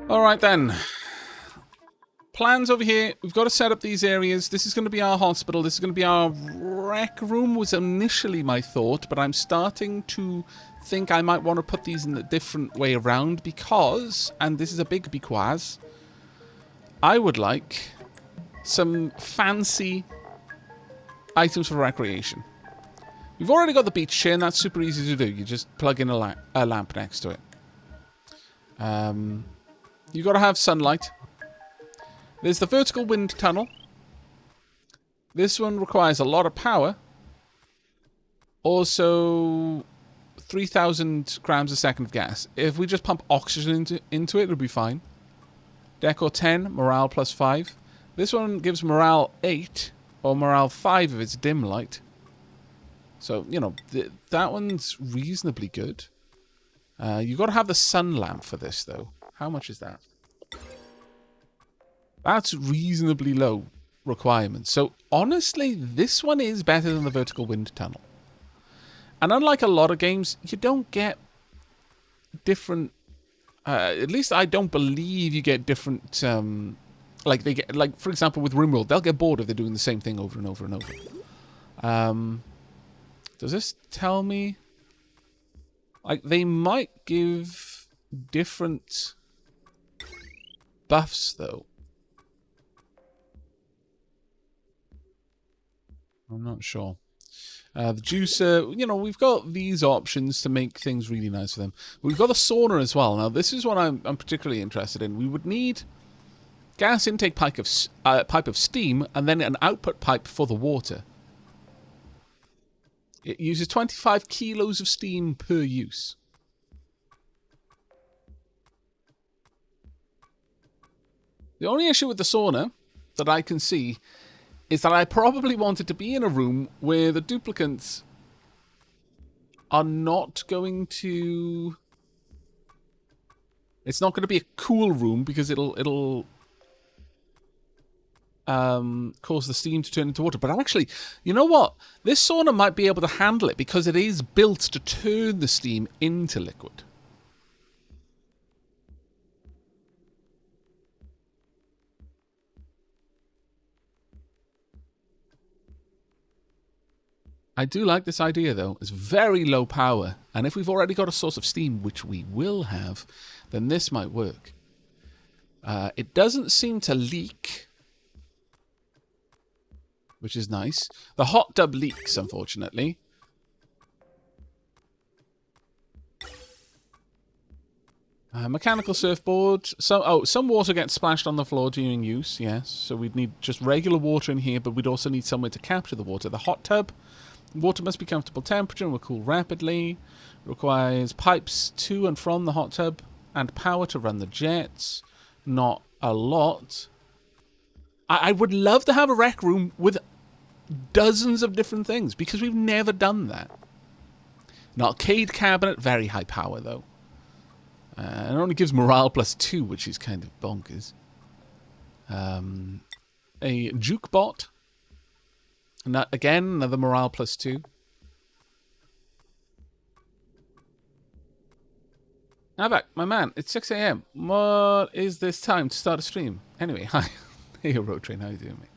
Alright then. Plans over here. We've got to set up these areas. This is going to be our hospital. This is going to be our rec room was initially my thought, but I'm starting to think I might want to put these in a different way around because, and this is a big because, I would like some fancy items for recreation. We've already got the beach chair, and that's super easy to do. You just plug in a lamp next to it. You've got to have sunlight. There's the vertical wind tunnel. This one requires a lot of power. Also, 3,000 grams a second of gas. If we just pump oxygen into it, it'll be fine. Decor 10, morale plus 5. This one gives morale 8, or morale 5 if it's dim light. So, you know, that one's reasonably good. You've got to have the sun lamp for this, though. How much is that? That's reasonably low requirement. So, honestly, this one is better than the vertical wind tunnel. And unlike a lot of games, you don't get different... at least I don't believe you get different... like, for example, with RimWorld, they'll get bored if they're doing the same thing over and over and over. Does this tell me... Like, they might give different buffs, though. I'm not sure. The juicer, you know, we've got these options to make things really nice for them. We've got the sauna as well. Now, this is what I'm particularly interested in. We would need gas intake pipe of steam and then an output pipe for the water. It uses 25 kilos of steam per use. The only issue with the sauna that I can see is that I probably wanted to be in a room where the duplicants are not going to... It's not going to be a cool room because it'll cause the steam to turn into water. But actually, you know what? This sauna might be able to handle it because it is built to turn the steam into liquid. I do like this idea, though. It's very low power. And if we've already got a source of steam, which we will have, then this might work. It doesn't seem to leak, which is nice. The hot tub leaks, unfortunately. Mechanical surfboard. Some water gets splashed on the floor during use, yes. So we'd need just regular water in here, but we'd also need somewhere to capture the water. The hot tub. Water must be comfortable temperature and will cool rapidly. Requires pipes to and from the hot tub and power to run the jets. Not a lot. I would love to have a rec room with dozens of different things because we've never done that. An arcade cabinet, very high power though. It only gives morale plus 2, which is kind of bonkers. A juke bot. And again, another morale plus 2. Aavak, my man, it's 6 AM. What is this time to start a stream? Anyway, hi. Hey, Road Train, how you doing, mate?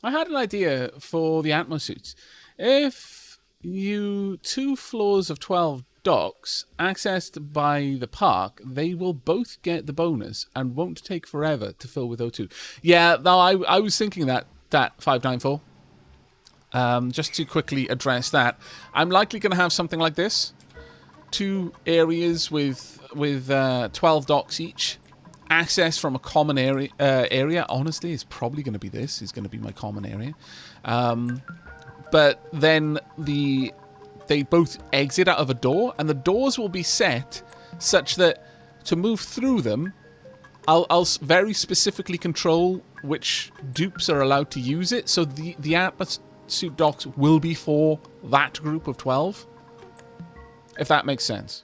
I had an idea for the Atmo suits. If you 2 floors of 12 docks accessed by the park, they will both get the bonus and won't take forever to fill with O2. Yeah, no, I was thinking that 594. Just to quickly address that, I'm likely going to have something like this. 2 areas with 12 docks each. Access from a common area. Honestly, it's probably going to be this. It's going to be my common area. But then they both exit out of a door, and the doors will be set such that to move through them, I'll very specifically control which dupes are allowed to use it. So the Atmo suit docks will be for that group of 12, if that makes sense.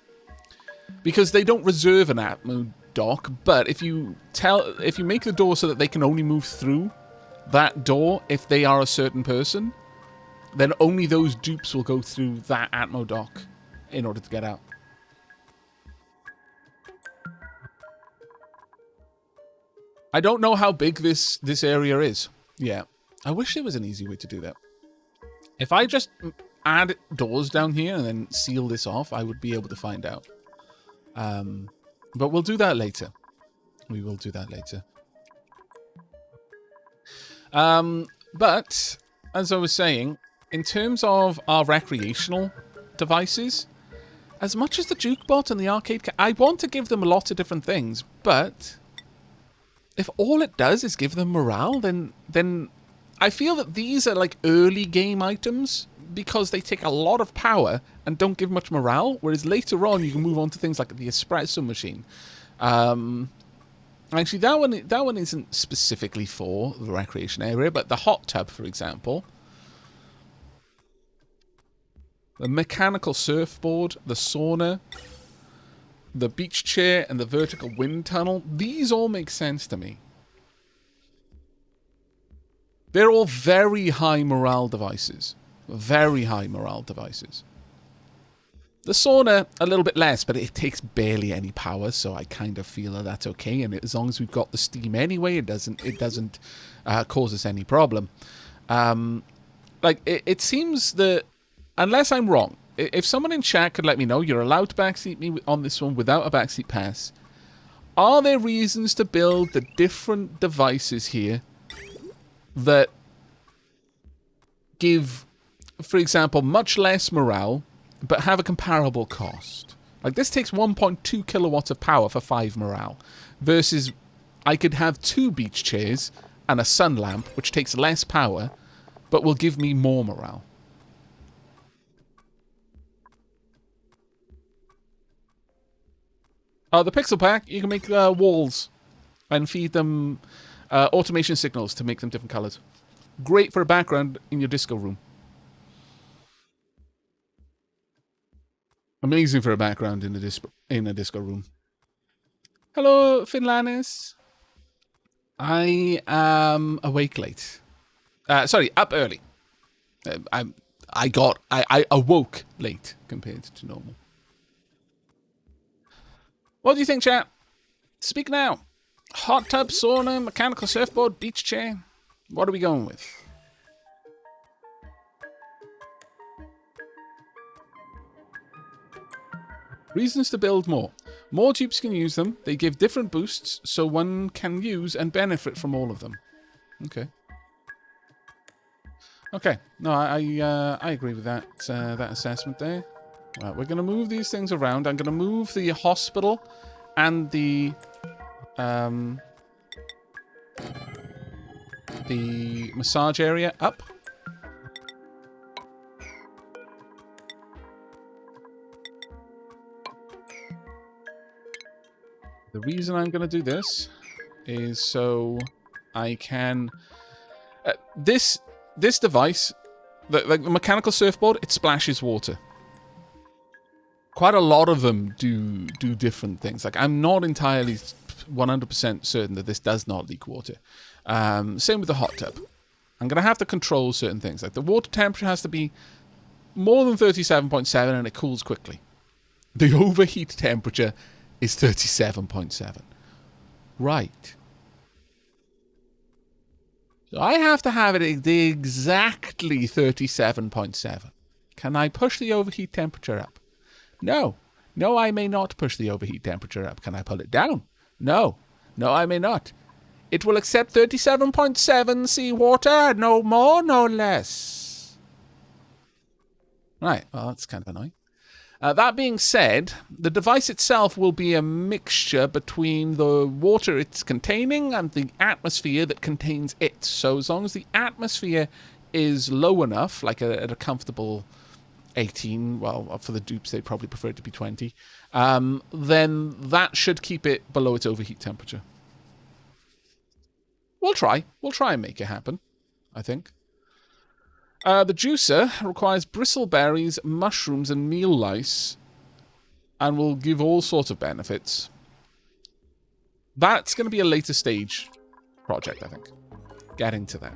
Because they don't reserve an Atmo dock, but if you make the door so that they can only move through that door if they are a certain person, then only those dupes will go through that Atmo dock in order to get out. I don't know how big this area is. Yeah. I wish there was an easy way to do that. If I just add doors down here and then seal this off, I would be able to find out. But we'll do that later. We will do that later. But, as I was saying, in terms of our recreational devices, as much as the jukebot and the arcade, I want to give them a lot of different things, but if all it does is give them morale, then I feel that these are like early game items because they take a lot of power and don't give much morale, whereas later on you can move on to things like the espresso machine. Actually, that one isn't specifically for the recreation area, but the hot tub, for example, the mechanical surfboard, the sauna, the beach chair, and the vertical wind tunnel, these all make sense to me. They're all very high morale devices. Very high morale devices. The sauna, a little bit less, but it takes barely any power, so I kind of feel that that's okay. And as long as we've got the steam anyway, it doesn't cause us any problem. It seems that, unless I'm wrong, if someone in chat could let me know, you're allowed to backseat me on this one without a backseat pass. Are there reasons to build the different devices here that give, for example, much less morale, but have a comparable cost? Like, this takes 1.2 kilowatts of power for 5 morale, versus I could have 2 beach chairs and a sun lamp, which takes less power, but will give me more morale. The pixel pack, you can make walls and feed them automation signals to make them different colors. Great for a background in your disco room. Amazing for a background in a disco room. Hello, Finlanis. I am awake late. Up early. I awoke late compared to normal. What do you think, chat? Speak now. Hot tub, sauna, mechanical surfboard, beach chair. What are we going with? Reasons to build more. More dupes can use them. They give different boosts, so one can use and benefit from all of them. Okay. Okay. No, I agree with that that assessment there. Right, we're going to move these things around. I'm going to move the hospital and the massage area up. The reason I'm going to do this is so I can... this device, the mechanical surfboard, it splashes water. Quite a lot of them do different things. Like, I'm not entirely 100% certain that this does not leak water. Same with the hot tub. I'm going to have to control certain things. Like, the water temperature has to be more than 37.7 and it cools quickly. The overheat temperature is 37.7. Right. So I have to have it exactly 37.7. Can I push the overheat temperature up? No. No, I may not push the overheat temperature up. Can I pull it down? No. No, I may not. It will accept 37.7 seawater, no more, no less. Right, well, that's kind of annoying. That being said, the device itself will be a mixture between the water it's containing and the atmosphere that contains it. So as long as the atmosphere is low enough, like at a comfortable 18, well, for the dupes, they'd probably prefer it to be 20, then that should keep it below its overheat temperature. We'll try. We'll try and make it happen, I think. The juicer requires bristleberries, mushrooms, and meal lice, and will give all sorts of benefits. That's going to be a later stage project, I think. Getting to that.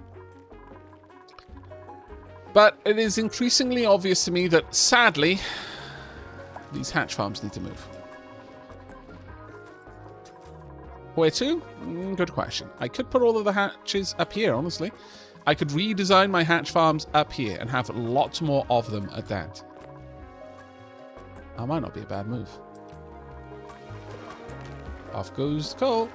But it is increasingly obvious to me that, sadly, these hatch farms need to move. Where to? Good question. I could put all of the hatches up here, honestly. I could redesign my hatch farms up here and have lots more of them at that. That might not be a bad move. Off goes the coal.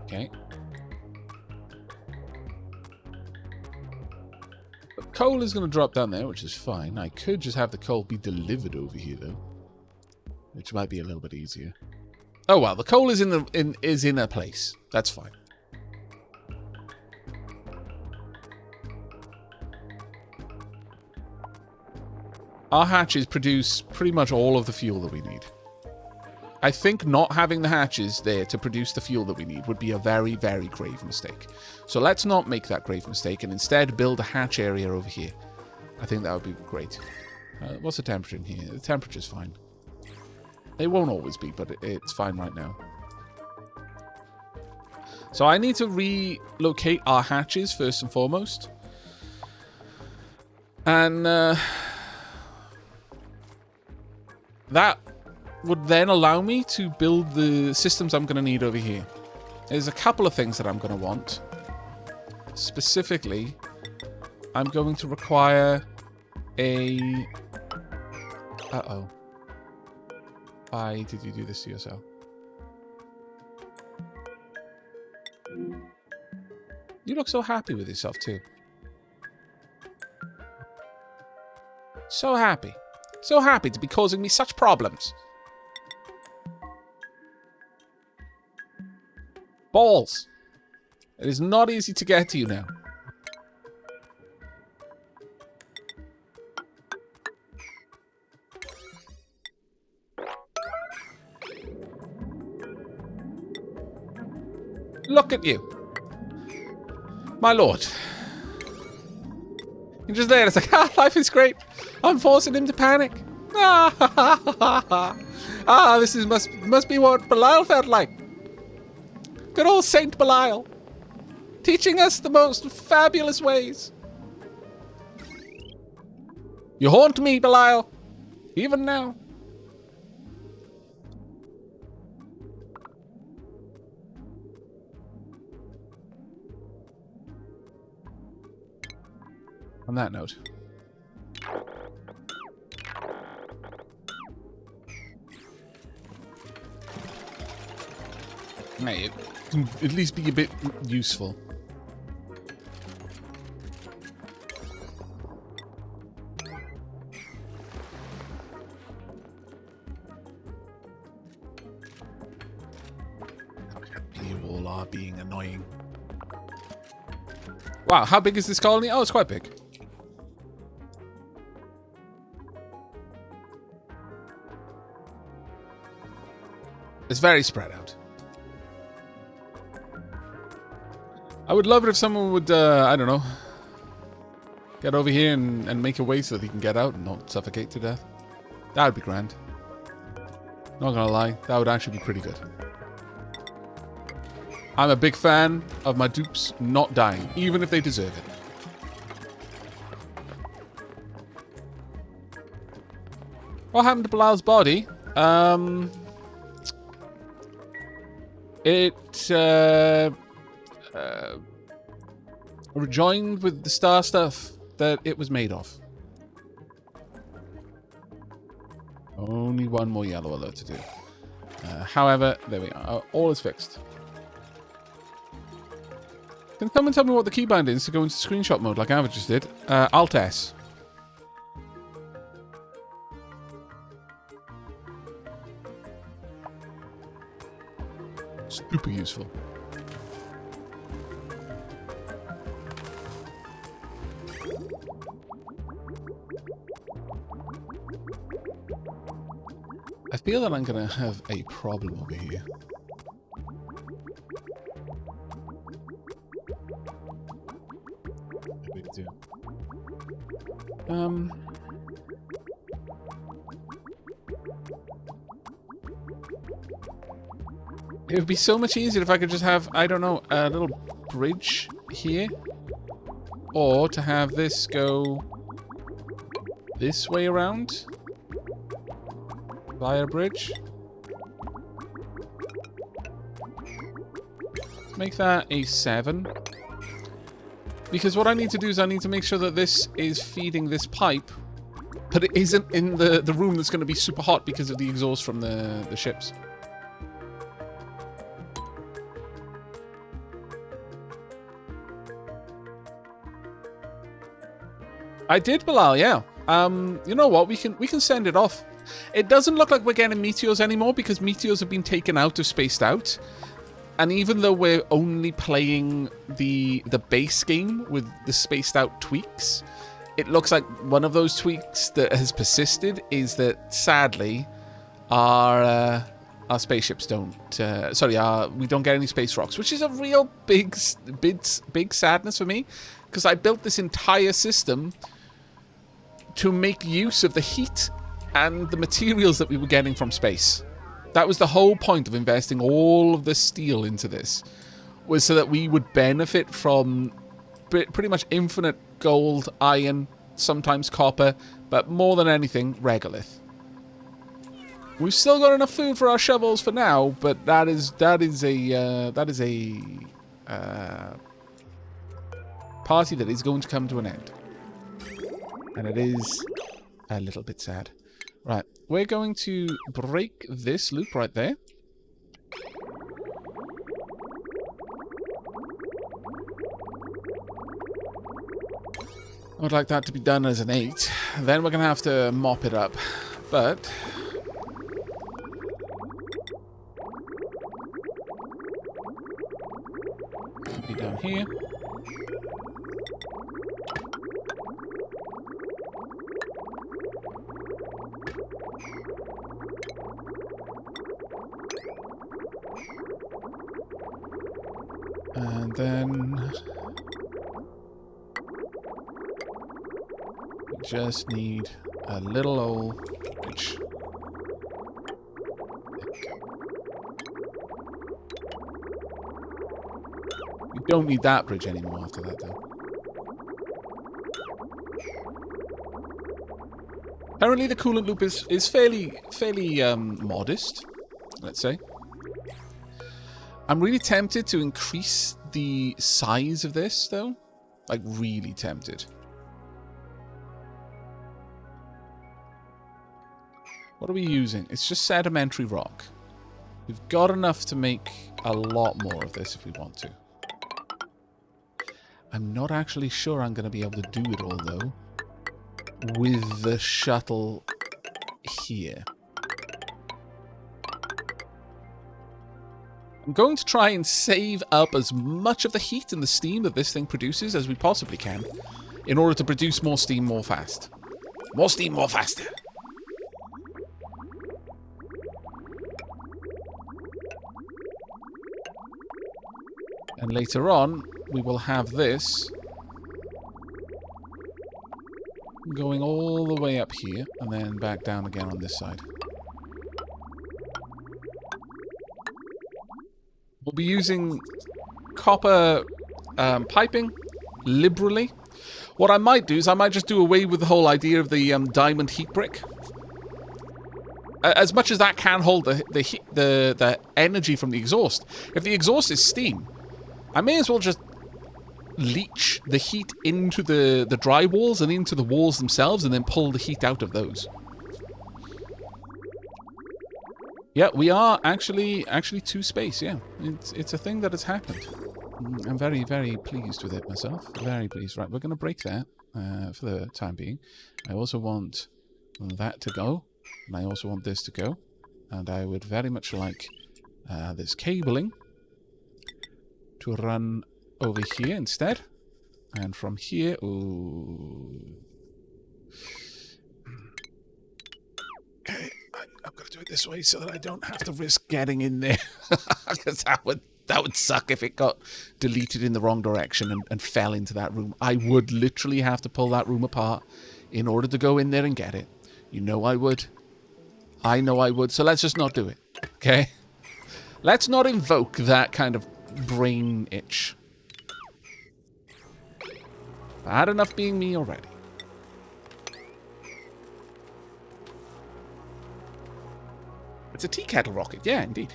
Okay. But coal is going to drop down there, which is fine. I could just have the coal be delivered over here, though, which might be a little bit easier. Oh well, the coal is in a place. That's fine. Our hatches produce pretty much all of the fuel that we need. I think not having the hatches there to produce the fuel that we need would be a very, very grave mistake. So let's not make that grave mistake and instead build a hatch area over here. I think that would be great. What's the temperature in here? The temperature's fine. It won't always be, but it's fine right now. So I need to relocate our hatches first and foremost. And that would then allow me to build the systems I'm going to need over here. There's a couple of things that I'm going to want. Specifically, I'm going to require a... Uh-oh. Why did you do this to yourself? You look so happy with yourself, too. So happy. So happy to be causing me such problems. Balls. It is not easy to get to you now. Look at you. My lord. You're just there. It's like, life is great. I'm forcing him to panic. This is must be what Belial felt like. Good old Saint Belial. Teaching us the most fabulous ways. You haunt me, Belial. Even now. On that note. Hey, it can at least be a bit useful. You all are being annoying. Wow, how big is this colony? Oh, it's quite big. It's very spread out. I would love it if someone would, I don't know, get over here and make a way so that he can get out and not suffocate to death. That would be grand. Not gonna lie, that would actually be pretty good. I'm a big fan of my dupes not dying, even if they deserve it. What happened to Bilal's body? It rejoined with the star stuff that it was made of. Only one more yellow alert to do. However, there we are. All is fixed. Can someone tell me what the keybind is to go into screenshot mode like Aavak just did? Alt S. Super useful. I feel that I'm going to have a problem over here. What do we do? It would be so much easier if I could just have, I don't know, a little bridge here. Or to have this go this way around via a bridge. Make that a 7. Because what I need to do is I need to make sure that this is feeding this pipe, but it isn't in the room that's going to be super hot because of the exhaust from the ships. I did, Bilal, yeah. You know what? We can send it off. It doesn't look like we're getting meteors anymore because meteors have been taken out of Spaced Out. And even though we're only playing the base game with the Spaced Out tweaks, it looks like one of those tweaks that has persisted is that, sadly, our spaceships don't... we don't get any space rocks, which is a real big sadness for me, because I built this entire system to make use of the heat and the materials that we were getting from space. That was the whole point of investing all of the steel into this, was so that we would benefit from pretty much infinite gold, iron, sometimes copper, but more than anything, regolith. We've still got enough food for our shovels for now, but that is a party that is going to come to an end. And it is a little bit sad. Right, we're going to break this loop right there. I would like that to be done as an 8. Then we're going to have to mop it up. But... be down here. And then we just need a little old bridge. We don't need that bridge anymore after that, though. Apparently the coolant loop is fairly modest, let's say. I'm really tempted to increase the size of this, though. Like, really tempted. What are we using? It's just sedimentary rock. We've got enough to make a lot more of this if we want to. I'm not actually sure I'm going to be able to do it all, though, with the shuttle here. I'm going to try and save up as much of the heat and the steam that this thing produces as we possibly can in order to produce more steam more fast. More steam more faster. And later on, we will have this going all the way up here and then back down again on this side. We'll be using copper piping liberally. What I might do is I might just do away with the whole idea of the diamond heat brick. As much as that can hold the energy from the exhaust. If the exhaust is steam, I may as well just leach the heat into the dry walls and into the walls themselves and then pull the heat out of those. Yeah, we are actually to space, yeah. It's a thing that has happened. I'm very, very pleased with it myself. Very pleased. Right, we're going to break that for the time being. I also want that to go. And I also want this to go. And I would very much like this cabling to run over here instead. And from here... Ooh. Okay. I'm going to do it this way so that I don't have to risk getting in there. Because that would suck if it got deleted in the wrong direction and fell into that room. I would literally have to pull that room apart in order to go in there and get it. You know I would. I know I would. So let's just not do it. Okay? Let's not invoke that kind of brain itch. I had enough being me already. It's a tea kettle rocket. Yeah, indeed.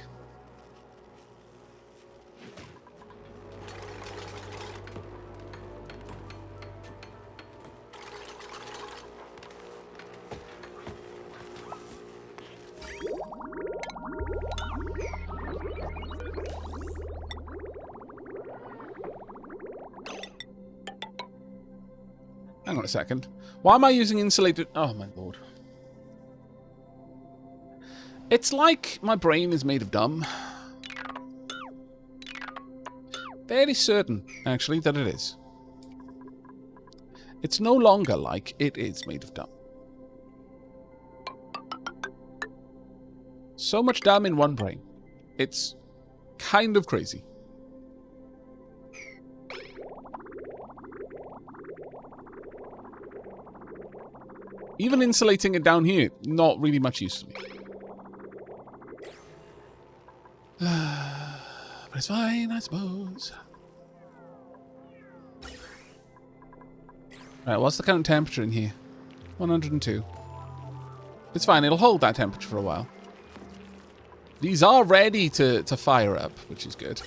Hang on a second. Why am I using insulated... Oh, my lord. It's like my brain is made of dumb. Fairly certain, actually, that it is. It's no longer like it is made of dumb. So much dumb in one brain. It's kind of crazy. Even insulating it down here, not really much use to me. But it's fine, I suppose. Right, what's the current temperature in here? 102. It's fine, it'll hold that temperature for a while. These are ready to fire up, which is good.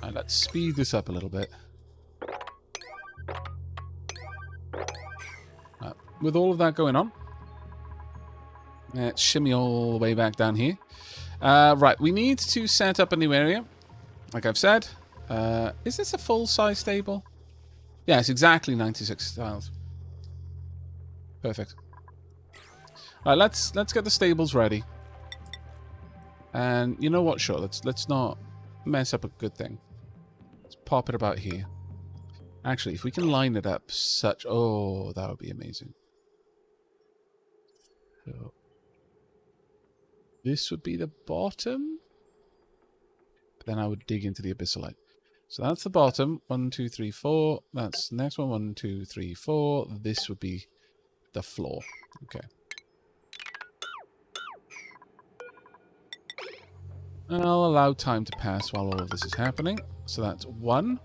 Right, let's speed this up a little bit. Right, with all of that going on, let's shimmy all the way back down here. Right, we need to set up a new area. Like I've said, is this a full-size stable? Yeah, it's exactly 96 tiles. Perfect. All right, let's get the stables ready. And you know what? Sure, let's not mess up a good thing. Let's pop it about here. Actually, if we can line it up such... Oh, that would be amazing. So, this would be the bottom. But then I would dig into the abyssalite. So that's the bottom. 1, 2, 3, 4. That's the next one. 1, 2, 3, 4. This would be the floor. Okay. And I'll allow time to pass while all of this is happening. So that's 1.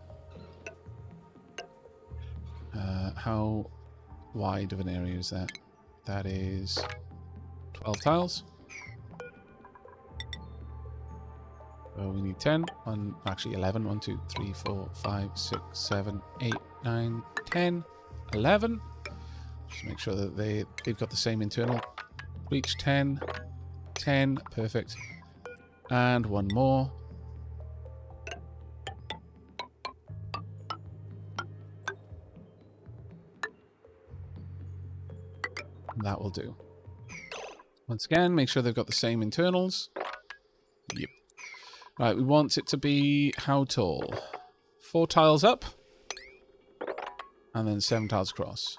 How wide of an area is that? That is 12 tiles. So we need 10. Actually 11. 1, 2, 3, 4, 5, 6, 7, 8, 9, 10, 11. Just make sure that they've got the same internal reach. 10. 10. Perfect. And one more. That will do. Once again, make sure they've got the same internals. Yep. Right, we want it to be how tall? 4 tiles up. And then 7 tiles across.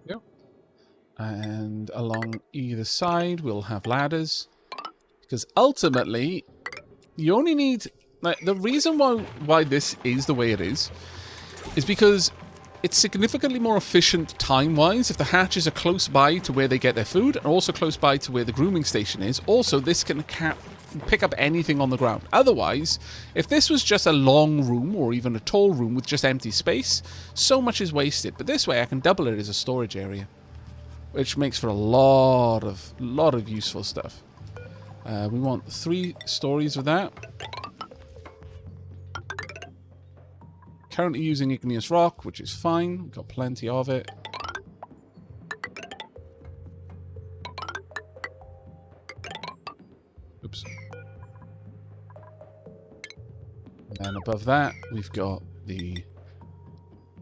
Yep. And along either side, we'll have ladders. Because ultimately, you only need... Like, the reason why this is the way it is because it's significantly more efficient time-wise if the hatches are close by to where they get their food and also close by to where the grooming station is. Also, this can pick up anything on the ground. Otherwise, if this was just a long room or even a tall room with just empty space, so much is wasted. But this way, I can double it as a storage area, which makes for a lot of useful stuff. We want 3 stories of that. Currently using igneous rock, which is fine. We've got plenty of it. Oops. And then above that, we've got the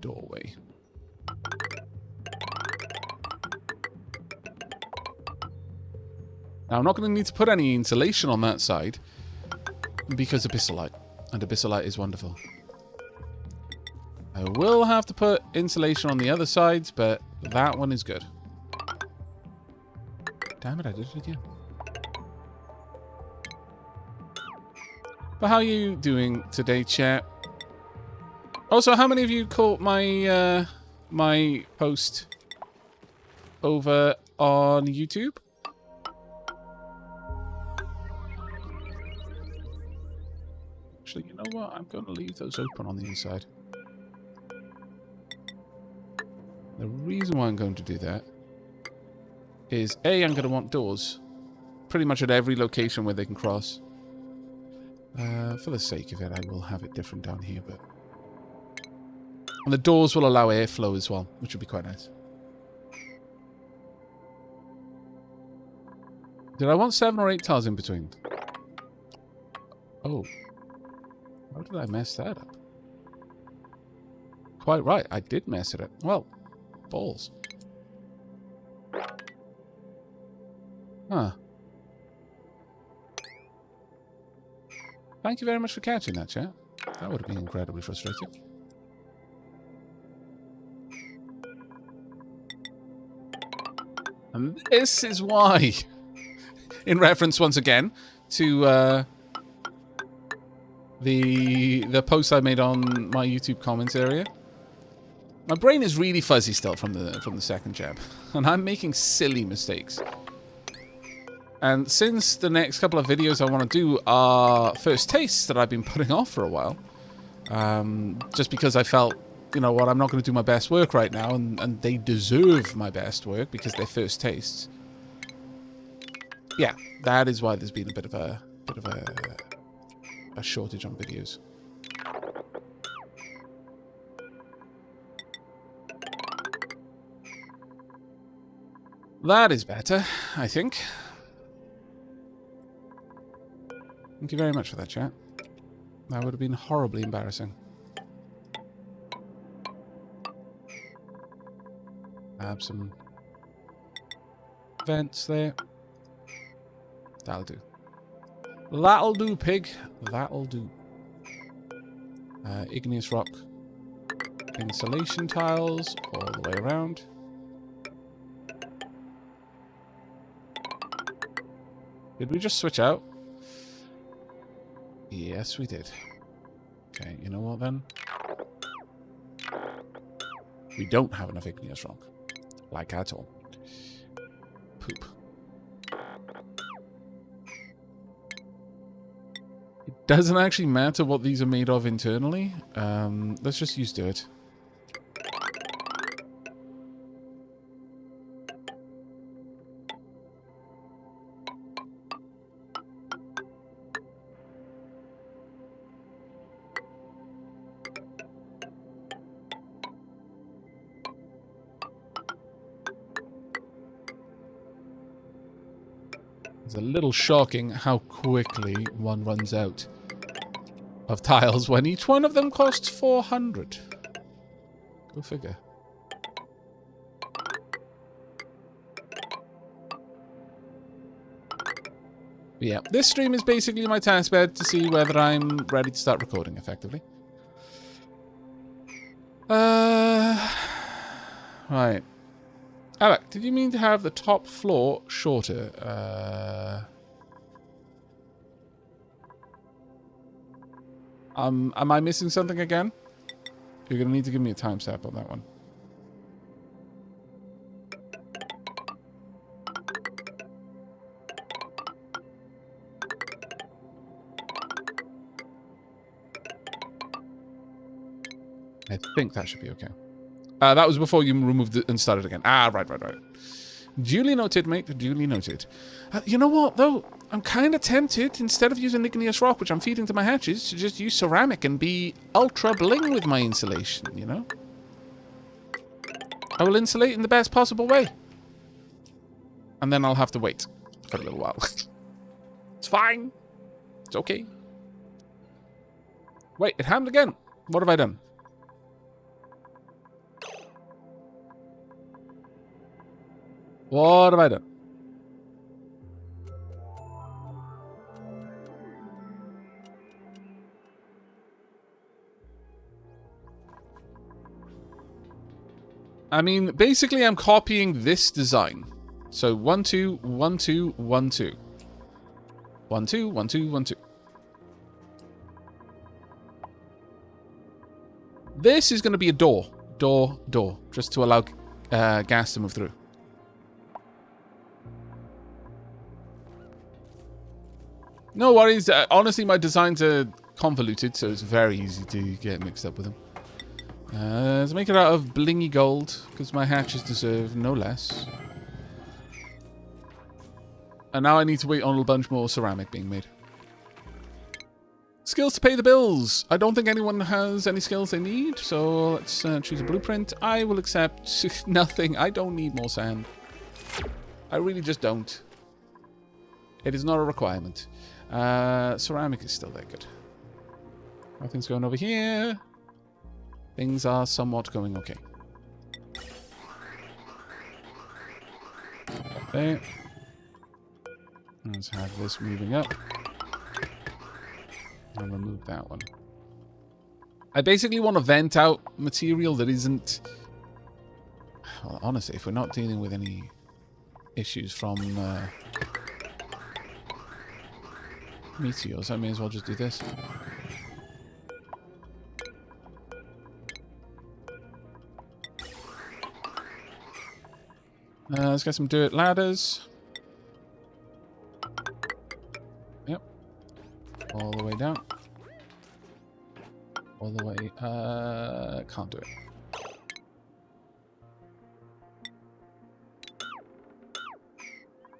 doorway. Now, I'm not going to need to put any insulation on that side because abyssalite. And abyssalite is wonderful. I will have to put insulation on the other sides, but That one is good. Damn it, I did it again. But how are you doing today, chat? Also, how many of you caught my my post over on YouTube? Actually, you know what? I'm going to leave those open on the inside. The reason why I'm going to do that is A, I'm going to want doors pretty much at every location where they can cross. For the sake of it, I will have it different down here, but... And the doors will allow airflow as well, which would be quite nice. Did I want 7 or 8 tiles in between? Oh. How did I mess that up? Quite right, I did mess it up. Well, balls. Huh. Thank you very much for catching that, chat. That would have been incredibly frustrating. And this is why, in reference once again to the post I made on my YouTube comments area. My brain is really fuzzy still from the second jab, and I'm making silly mistakes. And since the next couple of videos I want to do are first tastes that I've been putting off for a while, just because I felt, you know what, I'm not going to do my best work right now, and they deserve my best work because they're first tastes. Yeah, that is why there's been a bit of a shortage on videos. That is better, I think. Thank you very much for that, chat. That would have been horribly embarrassing. Have some vents there. That'll do. That'll do, pig. That'll do. Igneous rock. Insulation tiles all the way around. Did we just switch out? Yes, we did. Okay, you know what then? We don't have enough igneous rock. Like at all. Poop. It doesn't actually matter what these are made of internally. Let's just use dirt. It's a little shocking how quickly one runs out of tiles when each one of them costs 400. Go figure. But yeah, this stream is basically my test bed to see whether I'm ready to start recording effectively. Right. Aavak, did you mean to have the top floor shorter? Am I missing something again? You're going to need to give me a timestamp on that one. I think that should be okay. That was before you removed it and started again. Ah, right. Duly noted, mate. Duly noted. You know what, though? I'm kind of tempted, instead of using igneous rock, which I'm feeding to my hatches, to just use ceramic and be ultra bling with my insulation, you know? I will insulate in the best possible way. And then I'll have to wait for a little while. It's fine. It's okay. Wait, it happened again. What have I done? What have I done? I mean, basically I'm copying this design. So 1, 2, 1, 2, 1, 2. 1, 2, 1, 2, 1, 2. This is going to be a door. Door. Just to allow gas to move through. No worries. Honestly, my designs are convoluted, so it's very easy to get mixed up with them. Let's make it out of blingy gold, because my hatches deserve no less. And now I need to wait on a bunch more ceramic being made. Skills to pay the bills. I don't think anyone has any skills they need, so let's choose a blueprint. I will accept nothing. I don't need more sand. I really just don't. It is not a requirement. Ceramic is still there. Good. Nothing's going over here. Things are somewhat going okay. There. Let's have this moving up. I'll remove that one. I basically want to vent out material that isn't... Well, honestly, if we're not dealing with any issues from meteors, I may as well just do this. Let's get some dirt ladders. Yep. All the way down. All the way... can't do it.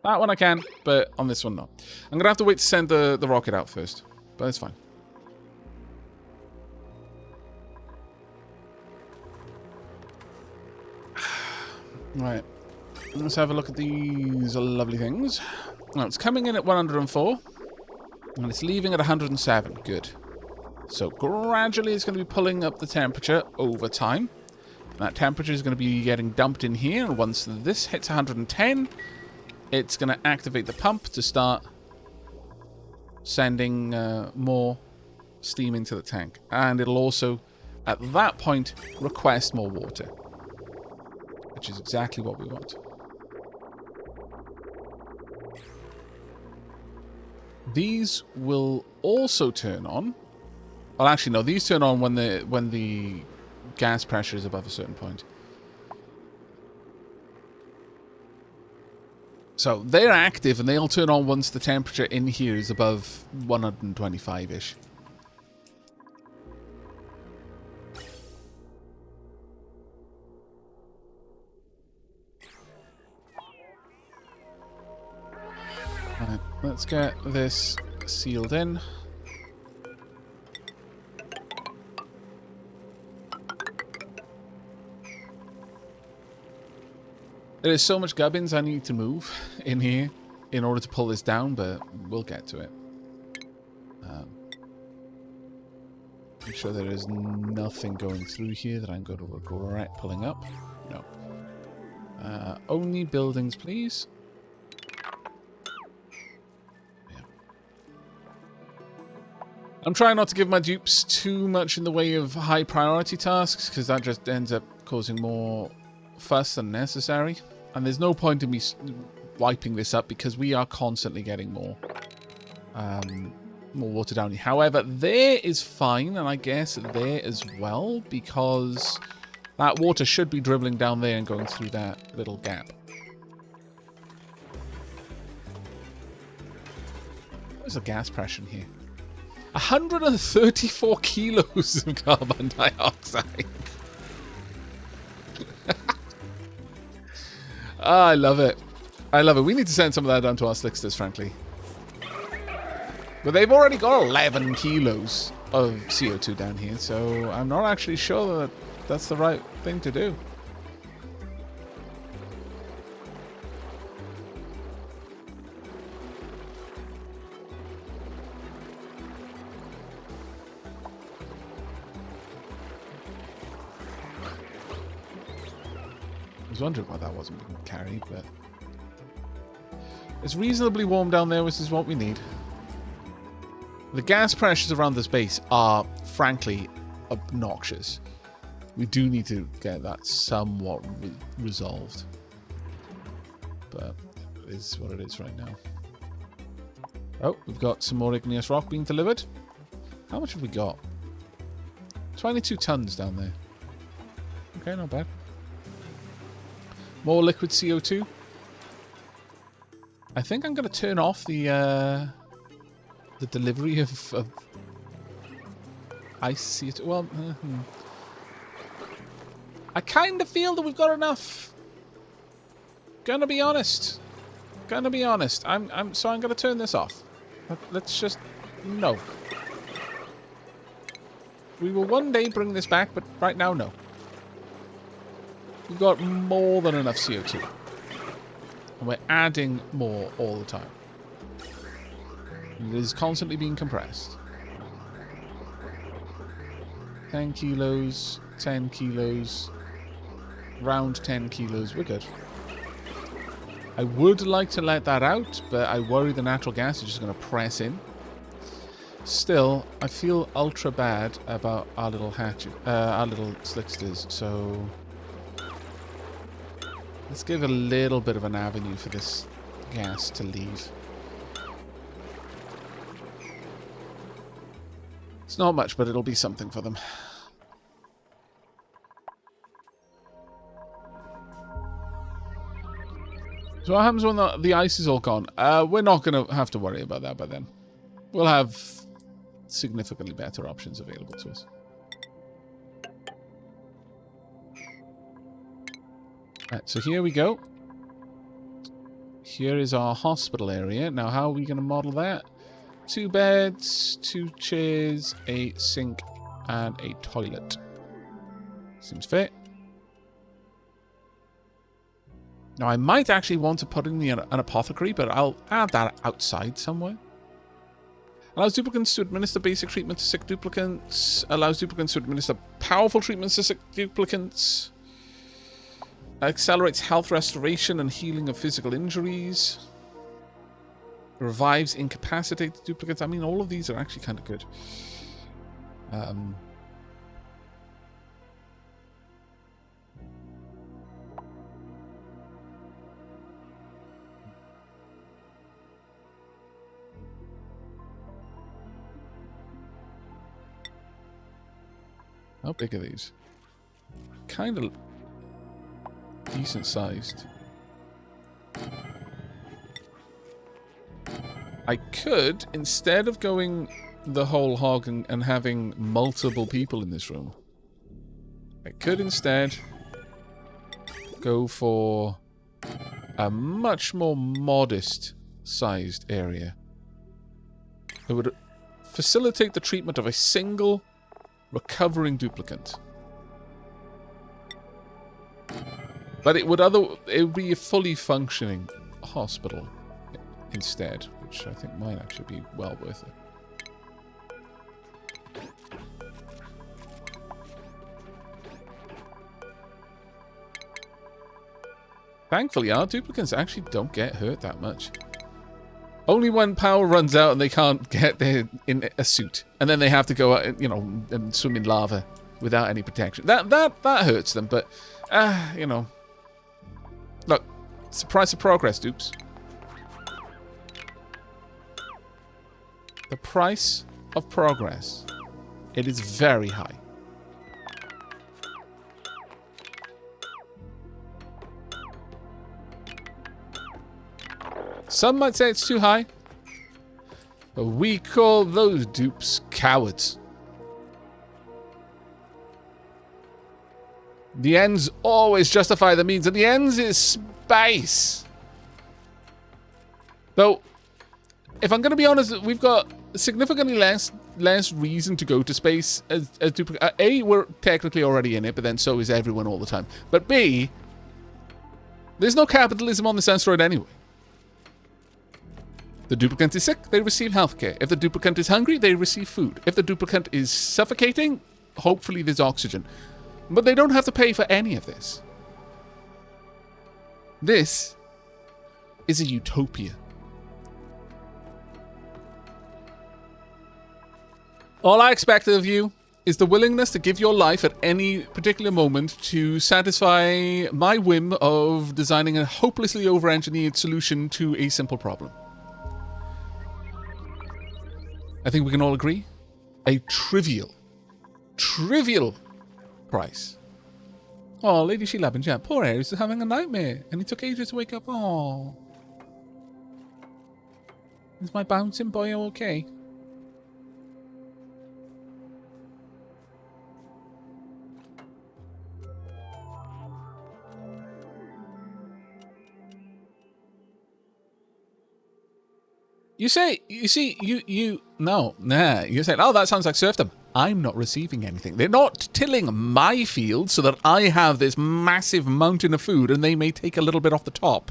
That one I can, but on this one, no. I'm going to have to wait to send the rocket out first, but it's fine. Right. Let's have a look at these lovely things. Now, it's coming in at 104, and it's leaving at 107. Good. So gradually it's going to be pulling up the temperature over time. That temperature is going to be getting dumped in here, and once this hits 110, it's going to activate the pump to start sending more steam into the tank. And it'll also, at that point, request more water, which is exactly what we want. These will also turn on. Well, actually, no. These turn on when the gas pressure is above a certain point. So they're active, and they'll turn on once the temperature in here is above 125-ish. Right, let's get this sealed in. There is so much gubbins I need to move in here in order to pull this down, but we'll get to it. Make sure there is nothing going through here that I'm going to regret pulling up. No. Only buildings, please. I'm trying not to give my dupes too much in the way of high priority tasks, because that just ends up causing more fuss than necessary. And there's no point in me wiping this up, because we are constantly getting more water down here. However, there is fine, and I guess there as well, because that water should be dribbling down there and going through that little gap. Where's the gas pressure in here? 134 kilos of carbon dioxide. I love it. I love it. We need to send some of that down to our slicksters, frankly. But they've already got 11 kilos of CO2 down here, so I'm not actually sure that that's the right thing to do. I was wondering why that wasn't being carried, but it's reasonably warm down there, which is what we need. The gas pressures around this base are, frankly, obnoxious. We do need to get that somewhat resolved. But it is what it is right now. Oh, we've got some more igneous rock being delivered. How much have we got? 22 tons down there. Okay, not bad. More liquid CO2. I think I'm going to turn off the delivery of ice CO2. Well, I kind of feel that we've got enough. Gonna be honest. So I'm going to turn this off. Let's just... No. We will one day bring this back, but right now, no. We've got more than enough CO2. And we're adding more all the time. It is constantly being compressed. 10 kilos, 10 kilos, round 10 kilos, we're good. I would like to let that out, but I worry the natural gas is just going to press in. Still, I feel ultra bad about our little our little slicksters, so let's give a little bit of an avenue for this gas to leave. It's not much, but it'll be something for them. So what happens when the ice is all gone? We're not going to have to worry about that by then. We'll have significantly better options available to us. Right, so here we go. Here is our hospital area. Now, how are we going to model that? 2 beds, 2 chairs, a sink, and a toilet. Seems fair. Now, I might actually want to put in an apothecary, but I'll add that outside somewhere. Allows duplicants to administer basic treatment to sick duplicants. Allows duplicants to administer powerful treatments to sick duplicants. Accelerates health restoration and healing of physical injuries. Revives incapacitated duplicates. I mean, all of these are actually kind of good. How big are these? Kind of decent sized. I could, instead of going the whole hog and having multiple people in this room, I could instead go for a much more modest sized area. It would facilitate the treatment of a single recovering duplicant. But it would be a fully functioning hospital instead, which I think might actually be well worth it. Thankfully, our duplicants actually don't get hurt that much. Only when power runs out and they can't get there in a suit, and then they have to go out, you know, and swim in lava without any protection. That hurts them, but you know, look, it's the price of progress, dupes. The price of progress. It is very high. Some might say it's too high, but we call those dupes cowards. The ends always justify the means, and the ends is space. Though, if I'm going to be honest, we've got significantly less reason to go to space as duplicate. A, we're technically already in it, but then so is everyone all the time. But B, there's no capitalism on this asteroid anyway. The duplicant is sick, they receive healthcare. If the duplicant is hungry, they receive food. If the duplicant is suffocating, hopefully there's oxygen. But they don't have to pay for any of this. This is a utopia. All I expect of you is the willingness to give your life at any particular moment to satisfy my whim of designing a hopelessly over-engineered solution to a simple problem. I think we can all agree. A trivial price. Oh, Lady Sheila and Jet. Poor Ares is having a nightmare, and he took ages to wake up. Oh. Is my bouncing boy okay? You say, you see, you say, oh, that sounds like serfdom. I'm not receiving anything. They're not tilling my field so that I have this massive mountain of food and they may take a little bit off the top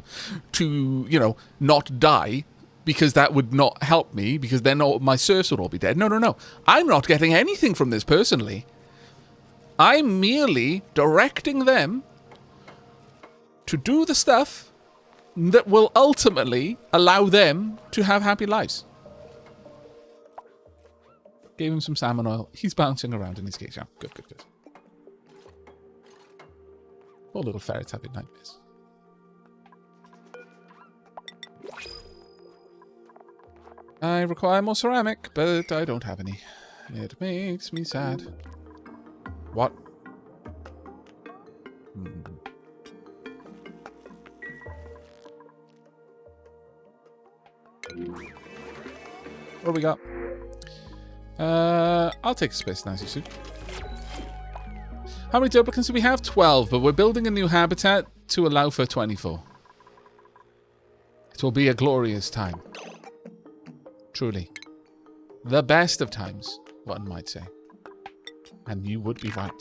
to, you know, not die because that would not help me because then all my serfs would all be dead. No. I'm not getting anything from this personally. I'm merely directing them to do the stuff that will ultimately allow them to have happy lives. Gave him some salmon oil. He's bouncing around in his cage now. Good. Poor little ferrets having nightmares. I require more ceramic, but I don't have any. It makes me sad. What? What do we got? I'll take a space Nazi suit. How many duplicants do we have? 12, but we're building a new habitat to allow for 24. It will be a glorious time. Truly. The best of times, one might say. And you would be right.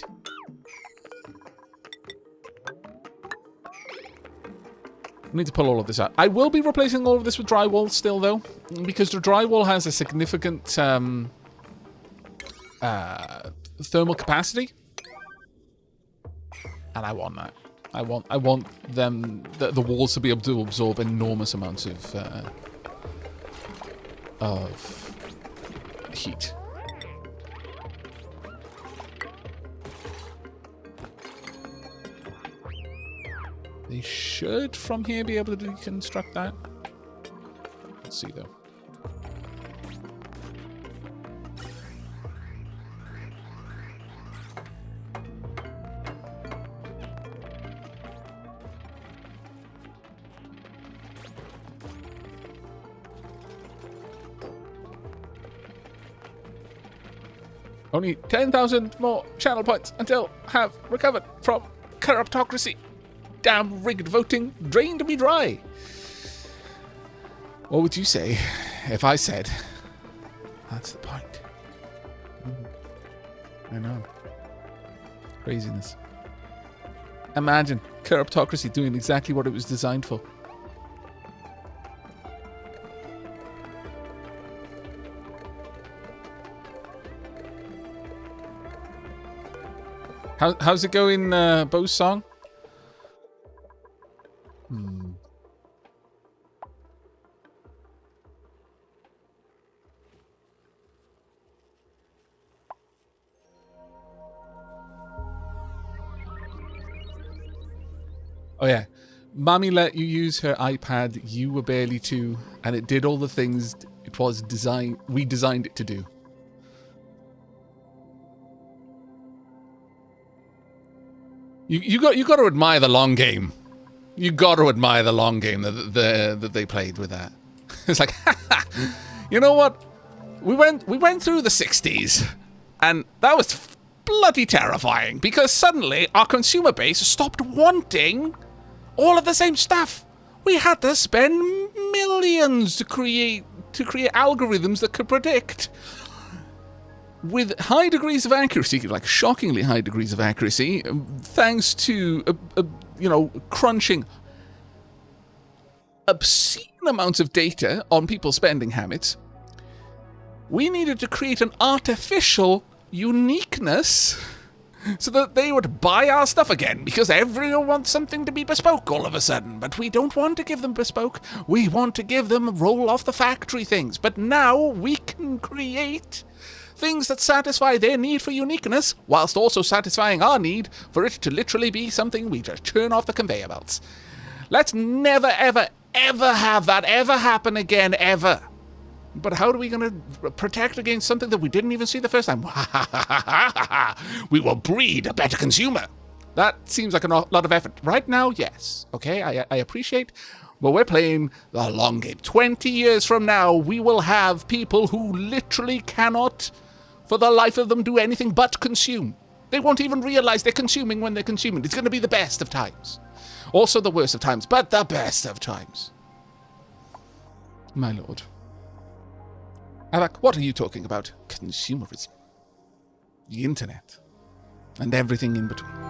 I need to pull all of this out. I will be replacing all of this with drywall still, though, because the drywall has a significant thermal capacity, and I want that. I want them the walls to be able to absorb enormous amounts of heat. They should, from here, be able to deconstruct that. Let's see, though. Only 10,000 more channel points until have recovered from corruptocracy. Damn rigged voting drained me dry. What would you say if I said that's the point? I know. Craziness. Imagine corruptocracy doing exactly what it was designed for. How's it going, Bo's song? Oh yeah, Mommy let you use her iPad. You were barely 2, and it did all the things it was designed. We designed it to do. You got to admire the long game. You got to admire the long game that they played with that. It's like, you know what? We went through the 60s, and that was bloody terrifying because suddenly our consumer base stopped wanting all of the same stuff. We had to spend millions to create algorithms that could predict with high degrees of accuracy, like shockingly high degrees of accuracy, thanks to crunching obscene amounts of data on people's spending habits. We needed to create an artificial uniqueness so that they would buy our stuff again, because everyone wants something to be bespoke all of a sudden, but we don't want to give them bespoke. We want to give them roll off the factory things. But now we can create Things that satisfy their need for uniqueness, whilst also satisfying our need for it to literally be something we just turn off the conveyor belts. Let's never, ever, ever have that ever happen again, ever. But how are we going to protect against something that we didn't even see the first time? We will breed a better consumer. That seems like a lot of effort. Right now, yes. Okay, I appreciate. But we're playing the long game. 20 years from now, we will have people who literally cannot, for the life of them, do anything but consume. They won't even realize they're consuming when they're consuming. It's going to be the best of times. Also the worst of times, but the best of times. My lord. Aavak, what are you talking about? Consumerism. The internet. And everything in between.